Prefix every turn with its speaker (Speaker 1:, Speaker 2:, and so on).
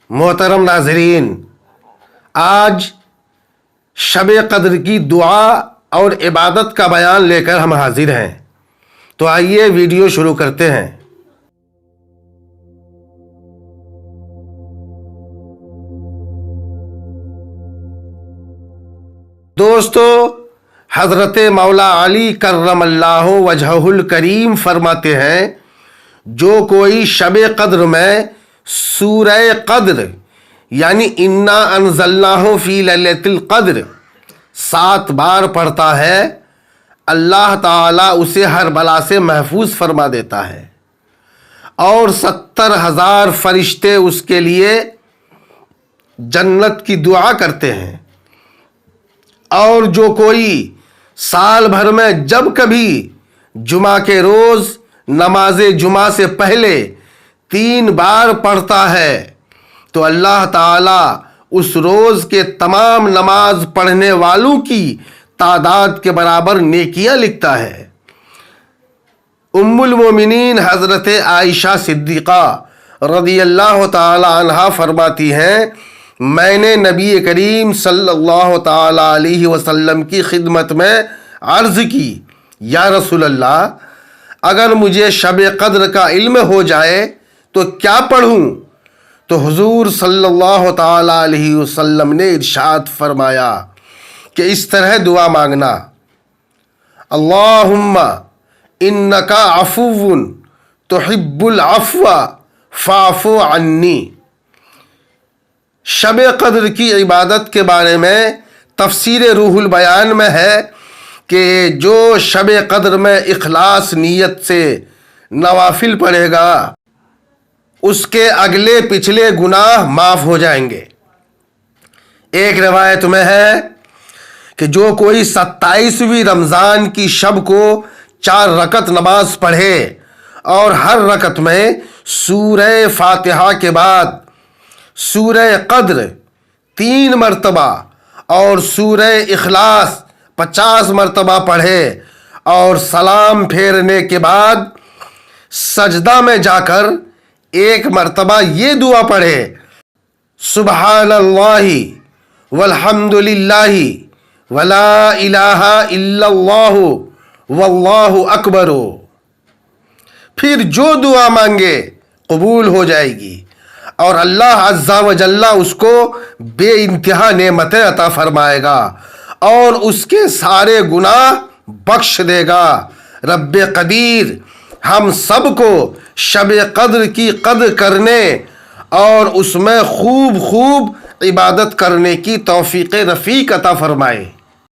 Speaker 1: محترم ناظرین، آج شب قدر کی دعا اور عبادت کا بیان لے کر ہم حاضر ہیں، تو آئیے ویڈیو شروع کرتے ہیں۔ دوستو، حضرت مولا علی کرم اللہ وجہہ الکریم فرماتے ہیں، جو کوئی شب قدر میں سورہ قدر یعنی انا انزلناہ فی لیلۃ القدر 7 بار پڑھتا ہے، اللہ تعالیٰ اسے ہر بلا سے محفوظ فرما دیتا ہے، اور 70,000 فرشتے اس کے لیے جنت کی دعا کرتے ہیں۔ اور جو کوئی سال بھر میں جب کبھی جمعہ کے روز نماز جمعہ سے پہلے 3 بار پڑھتا ہے تو اللہ تعالیٰ اس روز کے تمام نماز پڑھنے والوں کی تعداد کے برابر نیکیاں لکھتا ہے۔ ام المومنین حضرت عائشہ صدیقہ رضی اللہ تعالی عنہا فرماتی ہیں، میں نے نبی کریم صلی اللہ تعالی علیہ وسلم کی خدمت میں عرض کی، یا رسول اللہ، اگر مجھے شب قدر کا علم ہو جائے تو کیا پڑھوں؟ تو حضور صلی اللہ تعالی علیہ وسلم نے ارشاد فرمایا کہ اس طرح دعا مانگنا، اللہم انکا عفو تحب العفو فاعف عنی۔ شب قدر کی عبادت کے بارے میں تفسیر روح البیان میں ہے کہ جو شب قدر میں اخلاص نیت سے نوافل پڑھے گا، اس کے اگلے پچھلے گناہ معاف ہو جائیں گے۔ ایک روایت میں ہے کہ جو کوئی 27ویں رمضان کی شب کو 4 رکعت نماز پڑھے اور ہر رکعت میں سورہ فاتحہ کے بعد سورہ قدر 3 مرتبہ اور سورہ اخلاص 50 مرتبہ پڑھے اور سلام پھیرنے کے بعد سجدہ میں جا کر 1 مرتبہ یہ دعا پڑھے، سبحان اللہ والحمد للہ ولا الہ الا اللہ واللہ اکبر، پھر جو دعا مانگے قبول ہو جائے گی اور اللہ عز و جل اس کو بے انتہا نعمتیں عطا فرمائے گا اور اس کے سارے گناہ بخش دے گا۔ رب قدیر ہم سب کو شب قدر کی قدر کرنے اور اس میں خوب عبادت کرنے کی توفیق رفیق عطا فرمائے۔